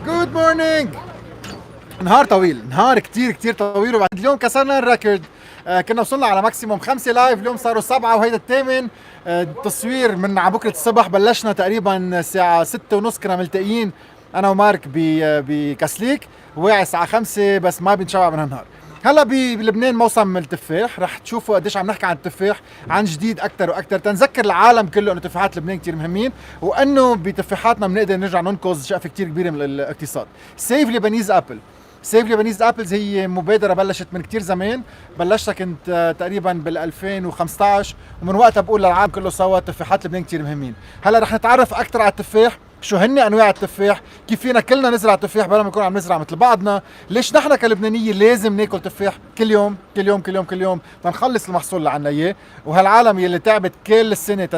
جود مورنينج. نهار طويل، نهار كتير طويل، وبعد اليوم كسرنا الريكورد. كنا وصلنا على ماكسيموم 5 لايف، اليوم صاروا 7 وهيدا الثامن. التصوير من على بكرة الصبح، بلشنا تقريبا الساعة 6:30، كنا ملتقيين أنا ومارك بكسليك، واعي الساعة 5 بس ما بنشبع من هالنهار. هلا بلبنان موسم التفاح، رح تشوفوا قديش عم نحكي عن التفاح عن جديد اكثر واكثر، تنذكر العالم كله انه تفاحات لبنان كثير مهمين، وانه بتفاحاتنا بنقدر نرجع ننقذ شقفه كثير كبيره من الاقتصاد. سيف لبنيز ابل. سيف لبنيز ابلز هي مبادره بلشت من كثير زمان، بلشتها كنت تقريبا بال 2015، ومن وقتها بقول للعالم كله سوا تفاحات لبنان كثير مهمين. هلا رح نتعرف اكثر على التفاح، شو هن انواع التفاح، كيف فينا كلنا نزرع تفاح بلا ما نكون عم نزرع مثل بعضنا، ليش نحن كلبنانيه لازم ناكل تفاح كل يوم كل يوم كل يوم كل يوم تنخلص المحصول اللي عنا اياه، وهالعالم يلي تعبت كل السنه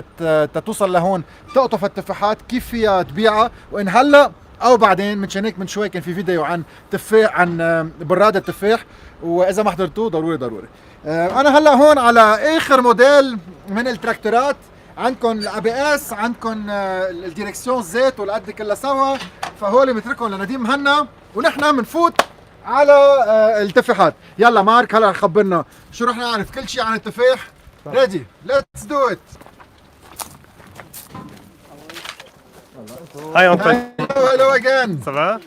تتوصل لهون تقطف التفاحات كيف فيها تبيعها، وان هلا او بعدين. من هيك من شوي كان في فيديو عن تفاح، عن براد التفاح، واذا ما حضرتوه ضروري. انا هلا هون على اخر موديل من التراكتورات. عندكم الابي اس، عندكم الديركسيون زيت والقد كلها سوا، فهول بنتركهم لنديم مهنا، ونحن بنفوت على التفاحات. يلا مارك، هلا خبرنا شو رح نعرف كل شيء عن التفاح. ريدي، ليتس دو ات. هاي أنطوني. هلو اجين. صباح.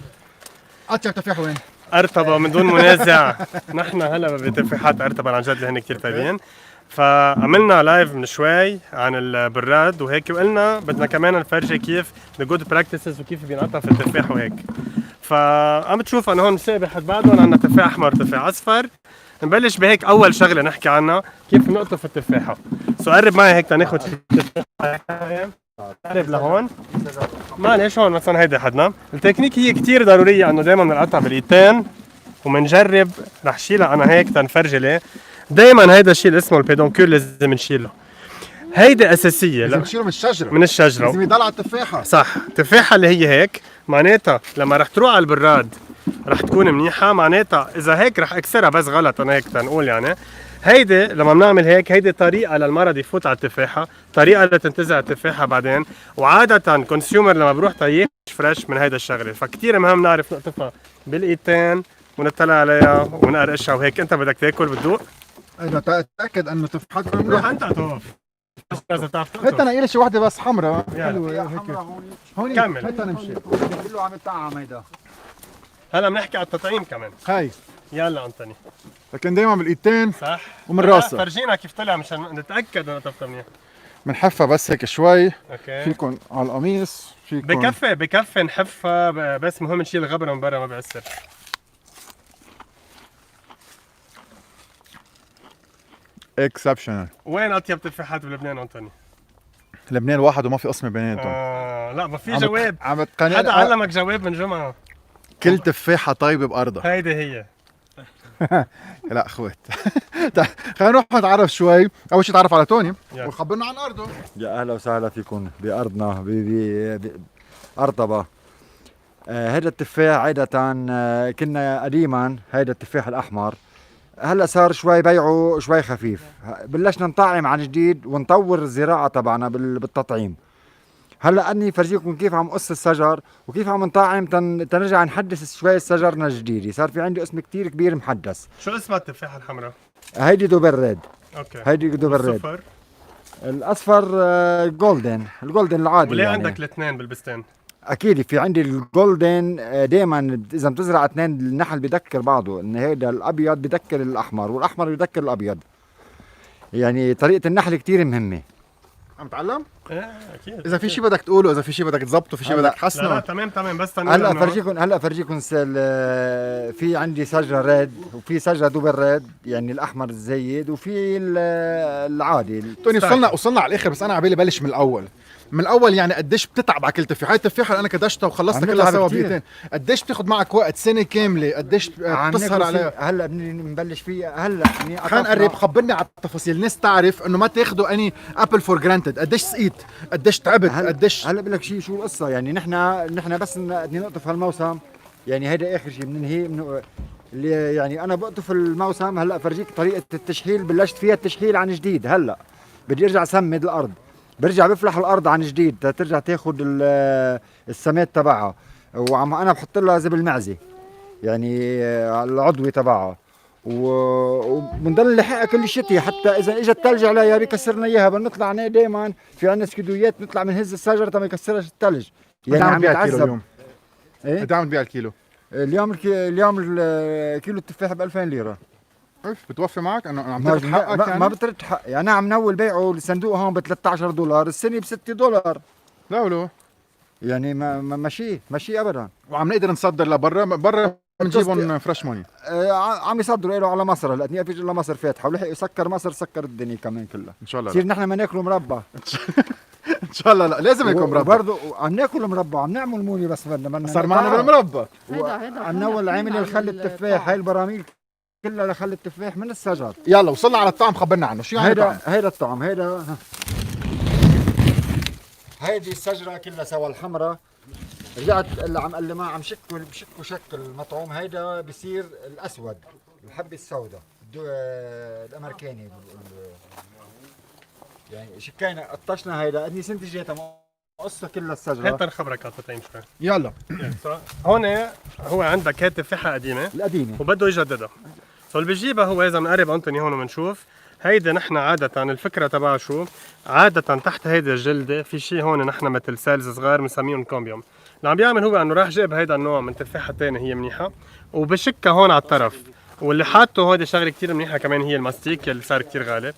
اطيب تفاح وين؟ أرطبة من دون منازع. نحن هلا بتفاحات أرطبة عن جد اللي هن كثير طيبين. فعملنا لايف من شوي عن البراد وهيك، وقلنا بدنا كمان نفرجي كيف الجود براكتسز وكيف بينقطف التفاح وهيك. فعم تشوف انه هون مسابح حد بعضهم، عندنا تفاح احمر وتفاح اصفر. نبلش بهيك اول شغله نحكي عنها كيف بنقطف التفاحه. سو قرب معي هيك تناخذ تفاحه، قرب لهون. معلش هون مثلا هيدي حدنا. التكنيك هي كثير ضروريه، انه دائما بنقطع بالايدين ومنجرب. رح شيلها انا هيك تنفرجي ليه. دائما هيدا الشيء اللي اسمه البيدونكول لازم نشيله، هيدي اساسيه. لازم نشيله من الشجره، من الشجره لازم يضل على التفاحه. صح. التفاحه اللي هي هيك معناتها لما رح تروح على البراد رح تكون منيحه، معناتها اذا هيك رح اكسرها بس غلط. انا هيك تنقول يعني هيدي لما بنعمل هيك، هيدي طريقه للمرض يفوت على التفاحه، طريقه لتنتزع التفاحه بعدين. وعاده كونسيومر لما بروح طيب فريش من هيدا الشغله، فكتير مهم نعرف نقطفها بالايدين ونطلع عليها ونقرقشها وهيك. انت بدك تاكل بتدوق؟ اذا تاكد انه تفاحات روح انت اطوف. لازم تعرف هات تقطف. انا شي وحده بس حمراء حلوه هيك. هون كمل. هات نمشي. كله عم يطعم هيدا. هلا بنحكي على التطعيم كمان. هاي يلا انطوني. لكن دائما بالايدين صح. ومن راسها. فرجينا كيف طلع مشان نتاكد انه طفطف منيح. بنحفها بس هيك شوي. اوكي. فيكم على القميص، فيكم بكفي نحفها، بس مهم نشيل الغبره من برا ما بيعسر. اكسبشنال. وين اطيب تفاحات بلبنان انطوني؟ لبنان واحد وما في قسم بيناتهم. لا ما في جواب. عم تقنعني حدا علمك جواب من جمعه؟ كل تفاحه طيبه بارضها. هيدي هي. لا اخوات. خلينا نروح نتعرف شوي. اول شيء تعرف على توني يلا. وخبرنا عن ارضه. يا اهلا وسهلا فيكم بارضنا بارطبه. هذا التفاح عادة كنا قديما هذا التفاح الاحمر، هلا صار شوي بيعه شوي خفيف. بلشنا نطعم عن جديد ونطور الزراعه تبعنا بالتطعيم. هلا اني فرجيكم كيف عم قص الشجر وكيف عم نطعم تنرجع نحدث شوي شجرنا الجديده. صار في عندي اسم كتير كبير محدث. شو اسمها التفاحه الحمراء؟ هيدي دوبل ريد. اوكي. هيدي دوبل ريد. صفر. الاصفر جولدن، الجولدن العادي. وليه يعني عندك الاثنين بالبستان؟ اكيد في عندي الجولدن. دائما اذا بتزرع اثنين النحل بذكر بعضه، ان هيدا الابيض بذكر الاحمر والاحمر بذكر الابيض. يعني طريقه النحل كتير مهمه. عم تعلم؟ ايه اكيد. اذا في شيء بدك تقوله، اذا في شيء بدك تظبطه، في شيء بدك لا تحسنه. تمام بس هلا فرجيكم في عندي شجره ريد وفي شجره دوبل ريد، يعني الاحمر الزيد وفي العادي. توني وصلنا على الاخر، بس انا عبالي بلش من الاول يعني قديش بتتعب على كل تفاحه. هاي التفاحه اللي انا كدشتها وخلصتها كلها سوا بايدين، قديش بتاخذ معك وقت سنه كامله، قديش بتسهر عليها. هلا بنبلش فيها. هلا خلينا نقرب، خبرني على التفاصيل، الناس تعرف انه ما تاخذوا اني ابل فور جرانتد. قديش سقيت، قديش تعبت، قديش. هلا بقول لك شو القصه. يعني نحن بس بدنا نقطف هالموسم، يعني هيدا اخر شيء بننهي اللي يعني انا بقطف الموسم. هلا فرجيك طريقه التشحيل، بلشت فيها التشحيل عن جديد. هلا بدي ارجع سمد الارض، برجع بفلح الارض عن جديد ترجع تاخذ السماد تبعها. انا بحط لها زبل معزه يعني العضوي تبعها وبنضل نلحقها كل شتي، حتى اذا اجى الثلج عليها بيكسرنا اياها. بنطلع دائما في عندنا سكيدويات نطلع بنهز الشجره ما يكسرش الثلج، يعني عم يتعذب. اليوم ايه قد عم تبيع الكيلو؟ اليوم الكيلو التفاح ب 2000 ليره. اوف بتوفي معك انه عم ما, تاخذ حقك ما, يعني؟ ما بترد حق يعني. انا عم نول بيعه الصندوق هون ب 13 دولار، السنه ب 6 دولار. لا ولو يعني ماشي ابدا. وعم نقدر نصدر لبرا بنجيبهم فريش ماني. عم يصدروا له على مصر هلا، ما فيش الا مصر فاتحه، ولحق يسكر مصر سكر الدنيا كمان كلها. ان شاء الله صير نحن ما ناكله مربى. ان شاء الله لا لازم يكون مربى. برضه عم ناكل مربى، عم نعمل موني بس بدنا صار معنا بالمربى. عم نول عامل الخل التفاح، هاي البراميل كلها لخل التفاح من الشجر. يلا وصلنا على الطعم، خبرنا عنه شو يعني طعم؟ هيدا الطعم. هيدي الشجره كلها سوا الحمراء، رجعت اللي عم قلمها عم بشكوا شكل المطعوم. هيدا بصير الاسود، الحبه السوداء الامريكاني يعني شكينا قطشنا. هيدا اني سنتي جيتها قصه كلها الشجره. هات نخبرك قطتين شوي. يلا هون هو عندك هي تفاحه قديمه القديمه وبده يجددها، اللي بيجيبها هو اذا بنقرب انتوني هون وبنشوف هيدا. نحن عادة الفكرة تبعها شو؟ عادة تحت هيدا الجلدة في شيء هون نحن مثل سيلز صغار بنسميهم كومبيوم. اللي عم بيعمل هو انه راح جاب هيدا النوع من تفاحة تانية هي منيحة وبشكها هون على الطرف، واللي حاطه هودي شغلة كتير منيحة كمان هي الماستيك اللي صار كتير غالي.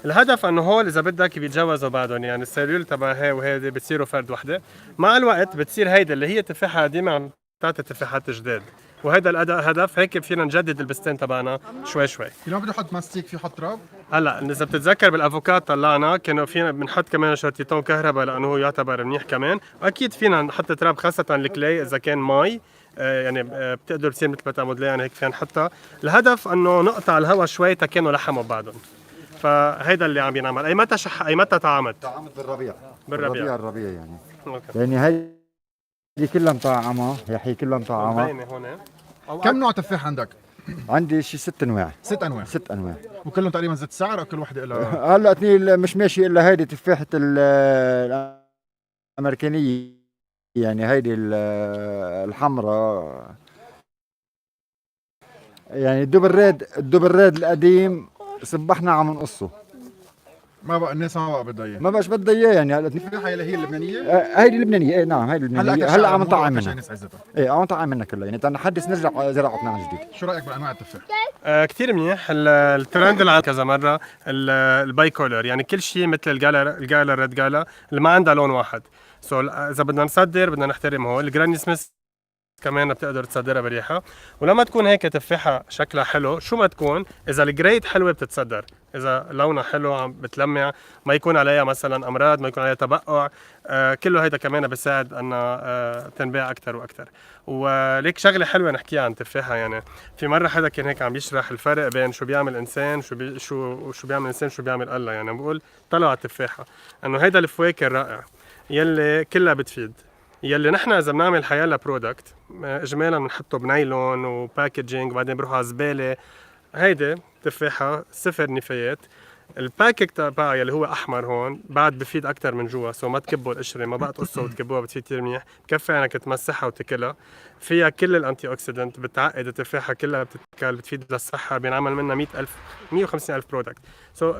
الهدف انه هول اذا بدك بيتجوزوا بعضهم، يعني السيلول تبع هي وهيدي بتصيروا فرد وحده، مع الوقت بتصير هيدا اللي هي تفاحة قديمة عم تعطي تفاحات جداد. وهذا الهدف، هيك فينا نجدد البستان تبعنا شوي شوي. اليوم بده يحط ماستيك في حط تراب. هلا اذا بتتذكر بالافوكاد طلعنا كانوا فينا بنحط كمان شرطيتون كهرباء لانه هو يعتبر منيح كمان، واكيد فينا نحط تراب خاصه الكلي اذا كان مي يعني بتقدر تصير مثل ما تعمد يعني هيك فينا نحطها. الهدف انه نقطع الهواء شوي تكانوا لحموا بعضهم. فهيدا اللي عم ينعمل. اي متى طعمت بالربيع. الربيع يعني. أوكي. يعني هي كلها مطعمه، هي كلها مطعمه. كم نوع تفاح عندك؟ عندي شي 6 انواع. 6 انواع. 6 انواع. وكلهم تقريبا زيت سعر او كل وحده لها؟ هلا مش ماشي الا هيدي تفاحه الامريكانيه، يعني هيدي الحمراء. يعني الدبل ريد القديم صبحنا عم نقصه. ما بقى الناس ما بقى بدها اياه. ما بقاش بدها اياه يعني. هلا التفاحه اللي هي اللبنانيه؟ هيدي اللبنانيه. ايه نعم هيدي اللبنانيه. هلا عم نطعم منها. عزتها. ايه عم نطعم منها كلها، يعني نحدث نرجع زراعتنا عن جديد. شو رايك بانواع التفاح؟ كثير منيح. الترند اللي كذا مره الباي كولر، يعني كل شيء مثل الجالا ريد جالا اللي ما عندها لون واحد. اذا بدنا نصدر بدنا نحترمه. الجراني سميث كمان بتقدر تصدرها بريحه، ولما تكون هيك تفاحه شكلها حلو شو ما تكون، اذا الجريد حلوه بتتصدر، اذا لونها حلو عم بتلمع، ما يكون عليها مثلا امراض، ما يكون عليها تبقع، كله هيدا كمان بيساعد ان تنباع اكثر واكثر. وليك شغله حلوه نحكيها عن تفاحه. يعني في مره حدا كان هيك عم يشرح الفرق بين شو بيعمل انسان شو بيعمل انسان شو بيعمل الله. يعني بقول طلعوا على التفاحه انه هيدا الفواكه الرائع يلي كلها بتفيد، يلي نحن اذا بنعمل حيالله برودكت اجمالا بنحطه بنايلون وباكجينج وبعدين بروح على الزباله. هيدي تفاحه صفر نفايات. الباكيك تبعها يلي هو احمر هون بعد بفيد اكثر من جوا، ما تكبوا القشره، ما بقى تقصوا وتكبوها، بتفيد كثير منيح. بكفي انك تمسحها وتاكلها. فيها كل الانتي اوكسيدنت، بتعقد التفاحه كلها بتتكل، بتفيد للصحه. بينعمل منها 150,000 برودكت.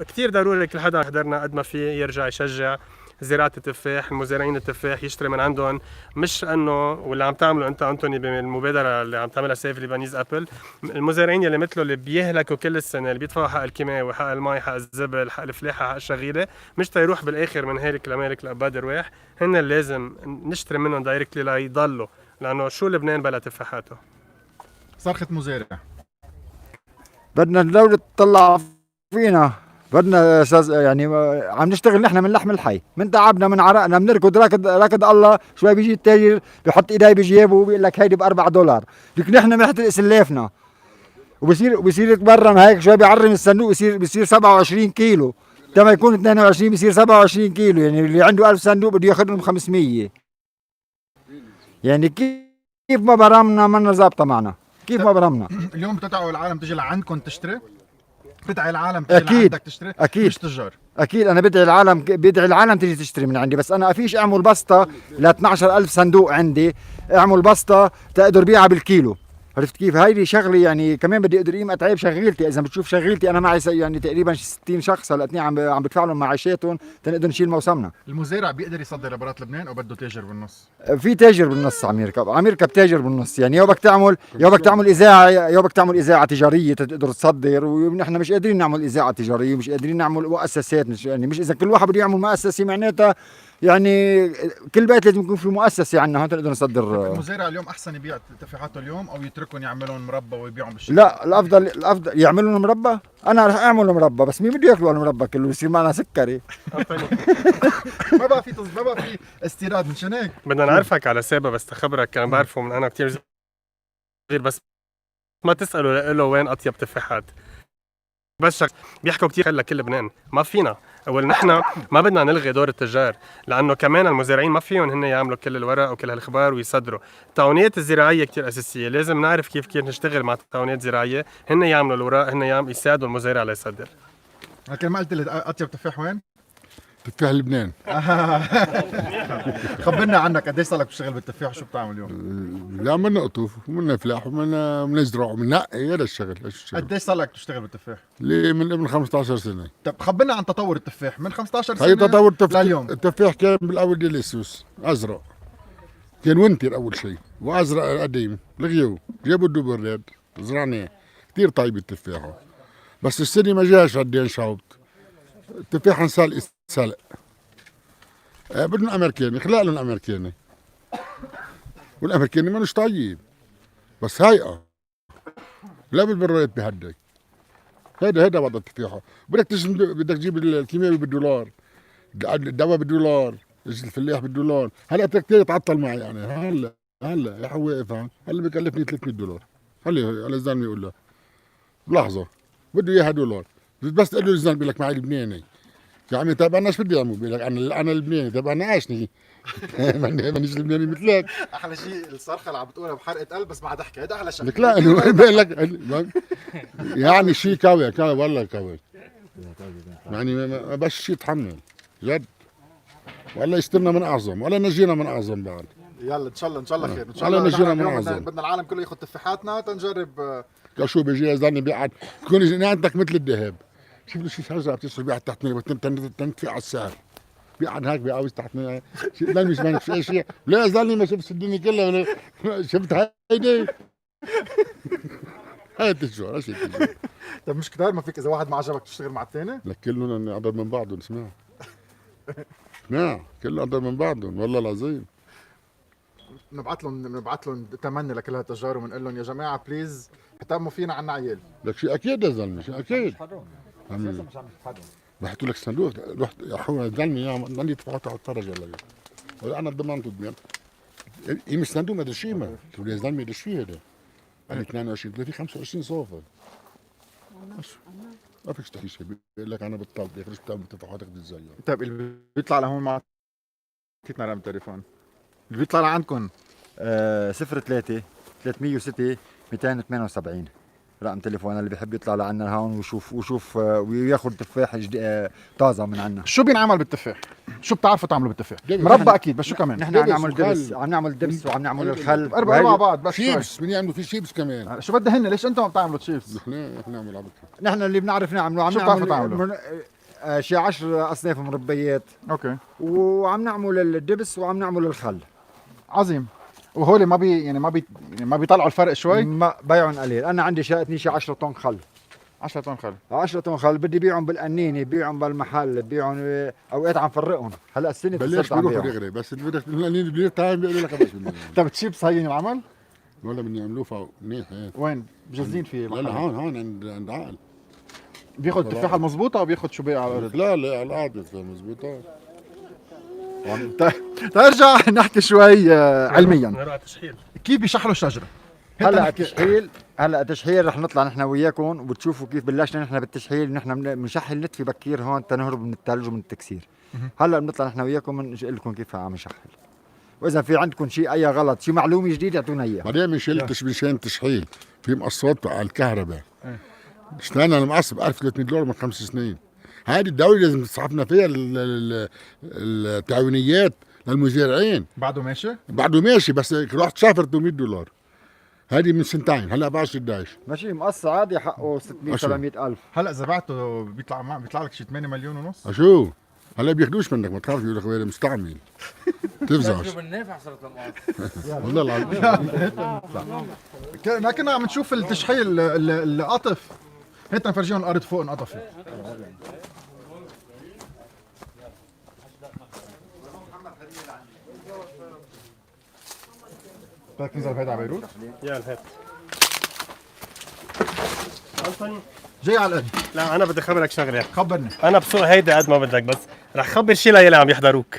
كثير ضروري كل حدا حضرنا قد ما فيه يرجع يشجع زراعة التفاح، المزارعين التفاح، يشتري من عندهم. مش انه واللي عم تعمله انت انتوني بالمبادرة اللي عم تعملها سيف ليبانيز ابل، المزارعين اللي مثله اللي بيهلكوا كل السنة، اللي بيدفعوا حق الكيماوي، حق المي، حق الزبل، حق الفلاحة، حق الشغيلة، مش تيروح بالاخر من هيك لمالك لاباد رواح. هن اللي لازم نشتري منهم دايركتلي ليضلوا، لانه شو لبنان بلا تفاحاته. صرخة مزارع. بدنا الدولة تطلع فينا، بدنا يعني عم نشتغل نحن من لحم الحي، من تعبنا من عرقنا، بنركض ركض الله. شوي بيجي التاجر بيحط ايدي بجيبه وبيقول لك هيدي ب4 دولار، لك نحن بنحترق سلافنا وبصير يتبرم هيك. شوي بيعرم الصندوق بيصير 27 كيلو، لما يكون 22 بيصير 27 كيلو. يعني اللي عنده 1000 صندوق بده ياخذهم 500. يعني كيف ما برمنا منا ظابطه معنا، كيف ما برمنا. اليوم بتدعوا العالم تجي لعندكم تشتري؟ بدعي العالم تيجي أكيد. لعندك تشتري أكيد. مش تجار. اكيد انا بدعي العالم تيجي تشتري من عندي، بس انا فيش اعمل بسطه ل 12000 صندوق عندي، اعمل بسطه تقدر بيعها بالكيلو. عرفت كيف؟ هيدي شغلي يعني، كمان بدي اقدر قيمه اتعب شغيلتي. اذا بتشوف شغيلتي انا معي يعني تقريبا 60 شخص هلا عم بدفع لهم معاشاتهم تنقدر نشيل موسمنا. المزارع بيقدر يصدر لبرات لبنان او بده تاجر بالنص؟ في تاجر بالنص، عم يركب تاجر بالنص، يعني يا بدك تعمل اذاعه تجاريه تقدر تصدر، ونحن مش قادرين نعمل اذاعه تجاريه، مش قادرين نعمل مؤسسات، مش اذا كل واحد بده يعمل مؤسسه معناتها يعني كل بيت لازم يكون في مؤسسه عندنا هون نقدر نصدر. المزارع اليوم احسن يبيع تفاحاته اليوم او يتركهم يعملون مربى ويبيعهم بالشارع؟ لا، الافضل يعملوا لهم مربى. انا رح اعمل لهم مربى، بس مين بده ياكلوا المربى كله؟ يصير معنا سكري. ما بقى في استيراد، مشان هيك بدنا نعرفك على سابا، بس تخبرك انا بعرفه من انا كثير صغير، بس ما تسأله له وين اطيب تفاحات، بس بيحكوا كثير لكل لبنان. ما فينا نحن ما بدنا نلغي دور التجار، لانه كمان المزارعين ما فيهم هن يعملوا كل الورق وكل هالاخبار ويصدروا. التعاونيات الزراعيه كثير اساسيه، لازم نعرف كيف نشتغل مع التعاونيات الزراعيه، هن يعملوا الورق، هن يساعدوا المزارع ليصدر. لكن ما قلت لي اطيب تفاح وين؟ تفاح لبنان. خبرنا عنك، قديش صار لك بتشتغل بالتفاح وشو بتعمل اليوم؟ لا منا قطوف ومنا فلاح ومنا بنزرع ومننقي، هذا الشغل. قديش صار لك تشتغل بالتفاح؟ ليه من 15 سنه. طب خبرنا عن تطور التفاح من 15 سنه هي تطور لليوم. التفاح كان بالاول ديليسيوس ازرق، كان وينتر اول شيء، وازرق قديم لغيوه، جابوا الدوبرلاد زرعناه، كثير طيب التفاحه. بس السنه ما جاش قدين شعبت التفاح سلق. بدنا امريكاني، خلق لهم امريكاني، والامريكاني مانوش طيب، بس هيئه لا بالبرات بهدك. هيدا وضع التفاحه. بدك تجيب الكيماوي بالدولار، الدواء بالدولار، الفلاح بالدولار. هلا كثير تعطل معي يعني. هلا يا واقف هلا بكلفني $300. هلا الزلمه يقول له بلحظه بده اياها دولار، بس تقول له الزلمه بيقول لك معي لبناني. يا عمي طيب انا ايش بدي اعمل؟ بيقول لك انا لبناني. طيب انا عايشني مانيش لبناني مثلك. احلى شيء الصرخه اللي عم بتقولها بحرقه قلب بس مع ضحكه، هذا احلى شيء. لك لا بقول لك يعني شيء كوي والله كوي، يعني ما بس شيء يتحمل جد. والله يسترنا من اعظم، ولا نجينا من اعظم بعد. يلا ان شاء الله خير، ان شاء الله الله. نجينا من اليوم أعظم. بدنا العالم كله ياخذ تفاحاتنا تنجرب. شو بيجي زلمه بيقعد تكون جنانتك مثل الذهب. شوف له شيء شجره بتشرب بيقعد تحت تنتفع على السعر، بيقعد هيك بيقاوز تحت زلمه مش مانك في شيء. لا زلمه ما شفت الدنيا كلها شفت هيدي هاي التجار. ايش التجار؟ طيب مش كتار ما فيك اذا واحد ما عجبك تشتغل مع الثاني؟ لك كلهم اقدر من بعضهم. اسمع كلهم اقدر من بعضهم والله العظيم. نبعث لهم تمني لكل هالتجار وبنقول لهم يا جماعه بليز اهتموا فينا، عنا عيال. لك شيء اكيد يا زلمه، شيء اكيد. بحكوا لك صندوق رحت يا اخوي زلمه عندي تفاحات على الطرج ولا انا ضمنته دميان. مش صندوق ما ادري شيء، ما شوف يا زلمه ايش في هذا؟ انا 22 30 25 صوفه. ما فيش تحكي شيء، بيقول لك انا بطلت يا اخي بتعمل تفاحات اخذ زيها. طيب اللي بيطلع لهون مع اعطيتنا رقم تليفون اللي بيطلع لعندكم 03 306 278 رقم تليفون اللي بيحب يطلع لعنا هون ويشوف وياخذ تفاح طازه من عنا. شو بينعمل بالتفاح؟ شو بتعرفوا تعملوا بالتفاح؟ مربى اكيد، بس شو كمان؟ نحن عم نعمل دبس وعم نعمل الخل اربعه مع بعض. بس شيبس من يعملوا في شيبس كمان. شو بدهن؟ ليش انتم ما بتعملوا شيبس؟ نحن بنعمل على بكره. نحن اللي بنعرف نعمله عم شو بتعرفوا تعملوا؟ شي 10 اصناف مربيات. اوكي. وعم نعمل الدبس وعم نعمل الخل. عظيم. وهول ما بيطلعوا الفرق شوي؟ ما بيعهم قليل. انا عندي شقتني شي 10 طن خل. 10 طن خل. 10 طن خل بدي بيعهم بالقنينه، بيعهم بالمحل، بيعهم اوقات عم فرقهم. هلا السنه بلش بيروحوا دغري، بس اللي بدك بيقول تعال بيقولوا لك بس طيب تشيبس هي العمل؟ ولا بدنا نعملوه فوق منيح هيك. وين؟ مجهزين فيه؟ لا هون عند عقل. بياخذ التفاحه المضبوطه او بياخذ شو بقى على الارض؟ لا على القعده مضبوطه. ترجع نحكي شوي علميا. نروح على تشحيل. كيف بيشحلوا الشجره؟ هلا التشحيل رح نطلع نحن وياكم وبتشوفوا كيف بلشنا نحن بالتشحيل. نحن بنشحل نتفي بكير هون تنهرب من الثلج ومن التكسير. هلا بنطلع نحن وياكم بنقول لكم كيف عم نشحل، واذا في عندكم شيء اي غلط شيء معلومه جديده اعطونا اياها. بعدين بنشيل مشان التشحيل في مقصات على الكهرباء اشتغلنا المعصب 1300 دولار من 5 سنين. هذه الدولة لازم تسعفنا فيها التعاونيات للمزارعين. بعده ماشي؟ بعده ماشي بس رحت سافر 800 دولار. هذه من سنتين هلا ب 11. ماشي مقص عادي حقه 600 أشو. 700 ألف. هلا اذا بعته بيطلع لك شي 8 مليون ونص. شو هلا بياخدوش منك ما تخاف يقول لك هو مستعمل تفزعش بالنافع صارت المقاطع. والله العظيم. ما كنا عم نشوف التشحيل القطف. هيك نفرجيهم الارض فوق انقطفت. بدك تنزل بهيدا على بيروت؟ يلا هات أنطوني. جاي على القد. لا انا بدي خبرك شغله. خبرني. انا بسوق هيدا قد ما بدك، بس رح خبر شي للي عم يحضروك.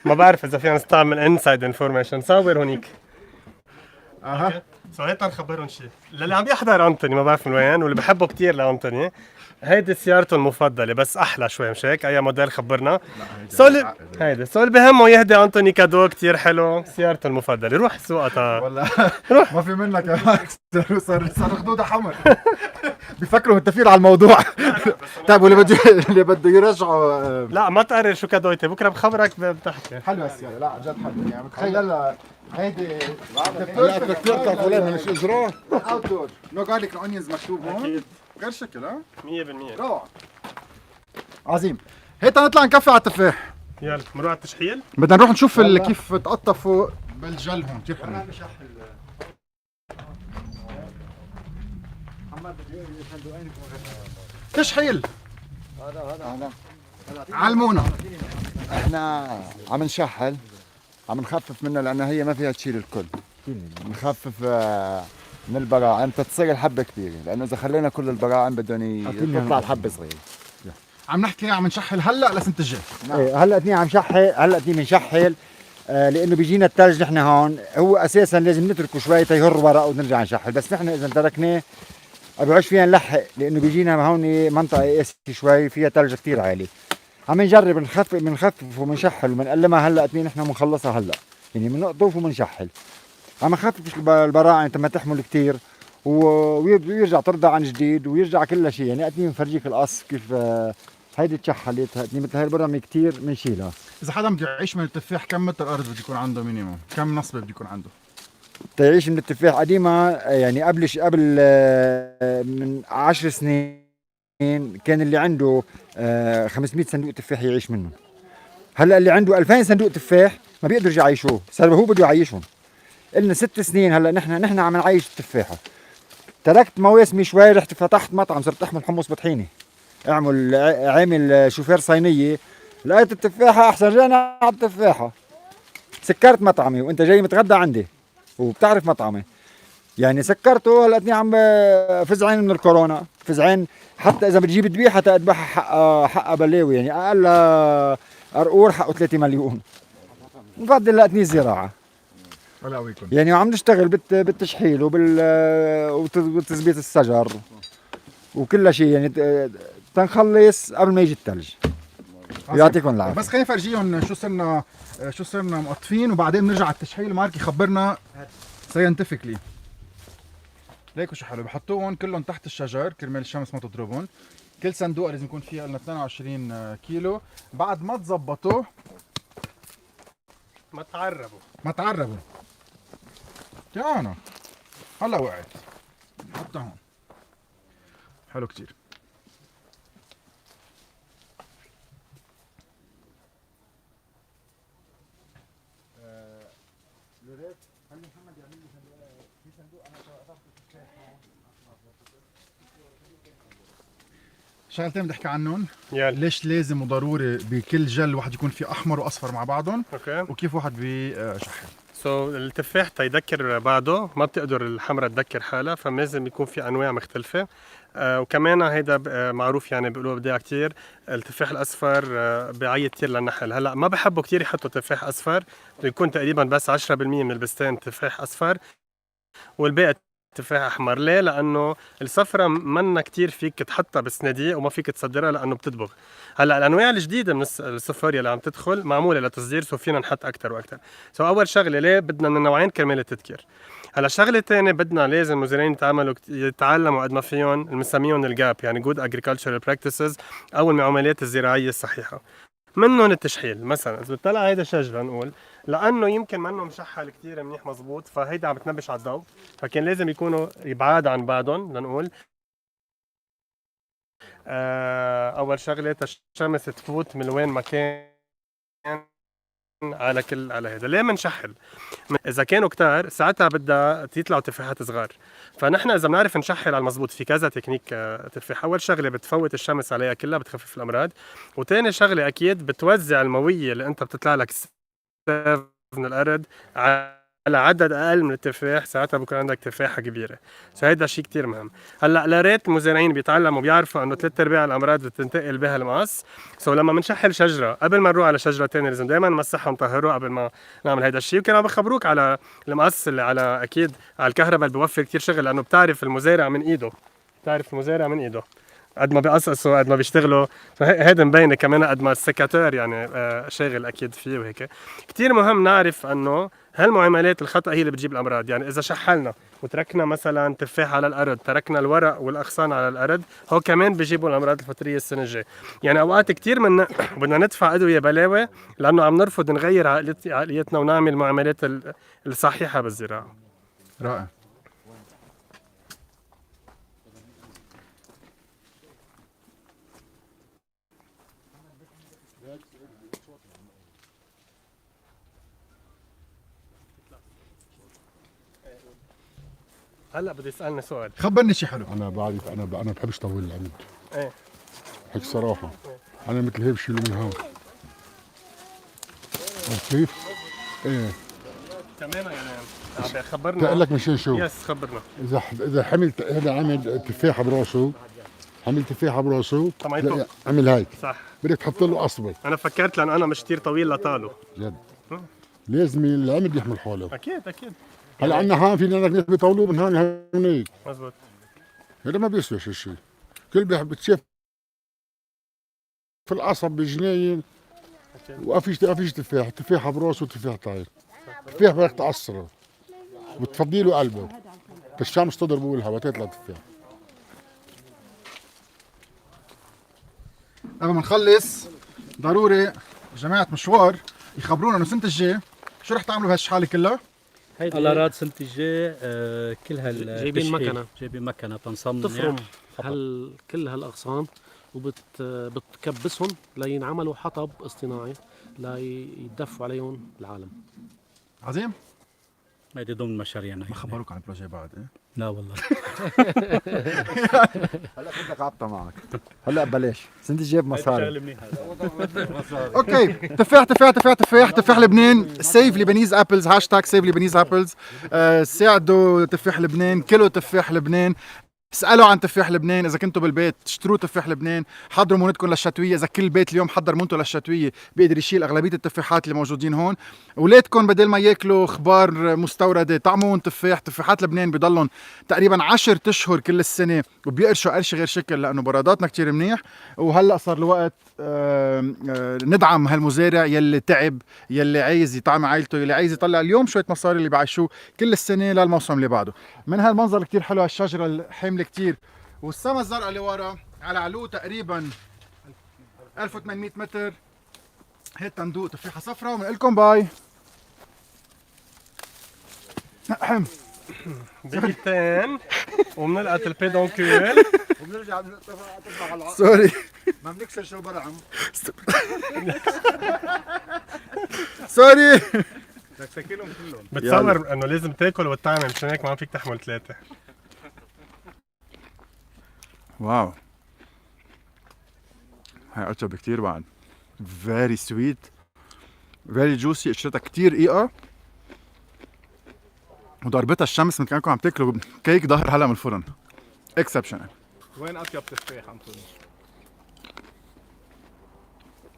ما بعرف اذا فينا نستعمل انسايد انفورميشن. صور هونيك. اها. سو هيك نخبرهم شيء للي عم يحضر انطوني، ما بعرف من وين، واللي بحبه كتير لانطوني. هيدي سيارته المفضله بس احلى شوي، مش هيك؟ اي موديل خبرنا. سول هيدا سول بهمه يهدي انطوني كادو كتير حلو، سيارته المفضله. روح سوقها. والله ما في منك يا ماكس. صار خدودها حمر. بيفكروا متفقين على الموضوع. طيب اللي بده يرجعوا لا ما تقرر شو كادويتي، بكره بخبرك بتحكي. حلوه السيارة. لا عن جد حلوه يعني بتخيل هيدي لا بدك تقطع فلان مش ازرار. اوت دور نو جارليك اونيونز مكتوب هون اكيد غير شكل. ها 100%. روعه عظيم. هيك نطلع نكفي على التفاح. يلا بنروح على التشحيل. بدنا نروح نشوف كيف تقطفوا بالجل هون كثير حلو. تشحيل علمونا. احنا عم نشحل، عم نخفف منها لأنها هي ما فيها تشيل الكل. نخفف من البراعم تتصير الحبة كبيرة، لأنه إذا خلينا كل البراعم بدهم تطلع الحبة صغيرة. عم نحكي عم نشحل هلا لسنة الجاي. ايه هلا اثنين عم شحل، هلا اثنين بنشحل لانه بيجينا الثلج. نحن هون هو اساسا لازم نتركه شوي تيهر ورق ونرجع نشحل، بس نحن اذا تركناه ما بيعوش فينا نلحق، لانه بيجينا هون منطقه قاسيه شوي فيها ثلج كثير عالي. عم نجرب بنخفف وبنشحل وبنقلمها. هلا اثنين نحن بنخلصها هلا، يعني بنقطف وبنشحل. عم نخفف البراعم تما تحمل كثير ويرجع ترضع عن جديد ويرجع كل شيء. يعني اثنين بنفرجيك القص كيف هيدي تشحلت. مثل هاي البرامج كثير بنشيلها. اذا حدا بده يعيش من التفاح كم متر ارض بده يكون عنده مينيموم؟ كم نصبه بده يكون عنده؟ تعيش من التفاح قديمة يعني قبل من 10 سنين كان اللي عنده 500 صندوق تفاح يعيش منهم. هلا اللي عنده 2000 صندوق تفاح ما بيقدر يرجع يعيشوه، صار هو بده يعيشهم. قلنا 6 سنين هلا نحن عم نعيش التفاحة. تركت مواسمي شوي، رحت فتحت مطعم، صرت احمل حمص بطحيني، عامل شوفير صينية. لقيت التفاحة احسن، رجعنا على التفاحة. سكرت مطعمي وانت جاي متغدى عندي وبتعرف مطعمي، يعني سكرته. لقيتني عم فزعين من الكورونا، فزعين. حتى اذا بتجيب ذبيحه تذبحها حقها بلاوي، يعني اقل قرقور حقه 3 مليون. بفضل لقيتني زراعه ولا ويكم يعني، وعم نشتغل بالتشحيل وتثبيت الشجر وكل شيء، يعني تنخلص قبل ما يجي الثلج. يعطيكم العافيه. بس خلينا نفرجيهم شو صرنا مقطفين وبعدين بنرجع على التشحيل. مارك يخبرنا ساينتفكلي. ليكوا شو حلو، بحطوهم كلهم تحت الشجر كرمال الشمس ما تضربهم. كل صندوق لازم يكون فيها لنا 22 كيلو. بعد ما تزبطوا ما تعربوا. ما تعربوا. تعالوا هلا وقعت. حطها هون. حلو كتير. شغلتين بدي احكي عنهم. يلا ليش لازم وضروري بكل جل واحد يكون فيه احمر واصفر مع بعضهم، اوكي. وكيف واحد بيشحن. التفاح تيذكر بعضه، ما بتقدر الحمرة تذكر حالها، فلازم يكون في انواع مختلفة. وكمان هيدا معروف، يعني بيقولوا بدها كتير. التفاح الاصفر بعيد كتير للنحل. هلا ما بحبوا كتير يحطوا تفاح اصفر، بده يكون تقريبا بس 10% من البستان تفاح اصفر والباقي تفاح احمر. ليه؟ لانه الصفرة منا كتير فيك تحطها بالصناديق وما فيك تصدرها لانه بتدبغ. هلا الانواع الجديده من الصفارية اللي عم تدخل معموله لتصدير، سو فينا نحط اكثر واكثر. اول شغله، ليه بدنا من النوعين كرمال التذكير. هلا شغله ثانيه بدنا لازم المزارعين يتعلموا قد ما فيهم بنسميهم الجاب، يعني جود اجريكلتشرال براكتسز او المعاملات الزراعيه الصحيحه. منهم التشحيل، مثلا اذا بتطلع هيدا شجره نقول لانه يمكن منه مشحل كثير منيح مزبوط، فهيدا عم بتنبش على الضوء، فكان لازم يكونوا بعاد عن بعضهم لنقول. اول شغله الشمس تفوت من وين ما كان على هذا. ليه منشحل؟ اذا كانوا كتار ساعتها بدها يطلعوا تفاحات صغار، فنحن اذا بنعرف نشحل على المضبوط في كذا تكنيك تفاح. اول شغله بتفوت الشمس عليها كلها، بتخفف الامراض. وثاني شغله اكيد بتوزع المويه اللي انت بتطلع لك من الارض على عدد اقل من التفاح، ساعتها بكون عندك تفاحه كبيره. هيدا شيء كتير مهم. هلا لاريت المزارعين بيتعلموا بيعرفوا انه 3/4 الامراض بتنتقل بها المقص. لما بنشحل شجره قبل ما نروح على شجره ثانيه لازم دائما نمسحها ونطهرها قبل ما نعمل هيدا الشيء. وكانوا بخبروك على المقص اللي على اكيد على الكهرباء اللي بيوفر كتير شغل، لانه بتعرف المزارع من ايده، قد ما بيقصقصوا قد ما بيشتغلوا. فهذا مبينه كمان قد ما السكاتور يعني شاغل اكيد فيه. وهيك كتير مهم نعرف انه هالمعاملات الخطأ هي اللي بتجيب الامراض. يعني اذا شحلنا وتركنا مثلا تفاح على الارض، تركنا الورق والاغصان على الارض، هو كمان بيجيبوا الامراض الفطريه السنه الجايه. يعني اوقات كتير بدنا ندفع ادويه بلاوي لانه عم نرفض نغير عقليتنا ونعمل المعاملات الصحيحه بالزراعه. رائع. هلا بدي اسالني سؤال. خبرني شي حلو. انا بعرف، انا بحبش طول العمود. ايه هيك صراحه. انا مثل هيك بشيله من هون. عرفت كيف؟ ايه تماما. يعني عم خبرنا. بقول لك مشان شو؟ يس خبرنا. اذا حملت هذا عمل تفاحه براسه، عمل تفاحه براسه، طبعا يطلع. عمل هيك، صح. بدك تحط له اصبع. انا فكرت لان انا مش كثير طويل لطاله. جد لازم العمل يحمل حاله. اكيد اكيد. هلا عندنا هون في ناس بيطولوه من هون لهونيك، مزبوط. هذا ما بيسوى شيء. كل بتشوف في القصب بجنين وقفيش تفاح، تفاحه براسه وتفاح طاير. تفاح بدك تقصره وتفضي له قلبه، الشمس تضربه والهواء تطلع تفاح. قبل ما نخلص ضروري جماعة مشوار يخبرونا انه السنة الجاي شو رح تعملوا بهالشحالة كلها؟ هيدي الأراضي سنة الجاي كلها جايبين مكنة. جايبين مكنة تنصمم تفرم حطب. كل هالاغصان وبتكبسهم لينعملوا حطب اصطناعي ليدفوا عليهم العالم. عظيم. هيدي ضمن مشاريعنا. ما خبروك عن البروجي بعد ايه؟ لا والله. هلا بدك عبطه معك. هلا ببلاش سنت جيب مصاري. اوكي. تفاح لبنان. سيف لبنيز ابلز. هاشتاج سيف لبنيز ابلز. ساعدوا تفاح لبنان. كلوا تفاح لبنان. اسألوا عن تفاح لبنان. إذا كنتوا بالبيت اشتروا تفاح لبنان. حضروا مونتكم للشتوية. إذا كل بيت اليوم حضر مونته للشتوية بيقدر يشيل أغلبية التفاحات اللي موجودين هون. أولادكم بدل ما ياكلوا خبار مستوردة طعمون تفاحات لبنان بيضلهم تقريبا 10 أشهر كل السنة وبيقرشوا قرش غير شكل لأنه براداتنا كتير منيح. وهلأ صار الوقت ندعم هالمزارع يلي تعب، يلي عايز يطعم عائلته، يلي عايز يطلع اليوم شوية مصاري اللي بعيشوه كل السنة للموسم اللي بعده. من هالمنظر كتير حلو هالشجرة الحاملة كتير، والسما الزرقاء اللي ورا على علو تقريبا 1800 متر. هي التندوق تفاحة صفراء. وبنقول لكم باي. دقيقتين وبنلقط البيدونكول وبنرجع تطلع على سوري ما بنكسر شو برعم. سوري. بدك تاكلهم كلهم. بتصور انه لازم تاكل وتطعم، مشان هيك ما عم فيك تحمل 3. واو. هاي أطيب كتير بعد. very sweet very juicy. قشرتها كتير رقيقة وضربتها الشمس مثل كأنكم عم تاكلوا كيك ظهر هلا من الفرن. exceptional. وين اطيب تفاح انطوني؟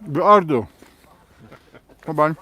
بأرضه طبعا.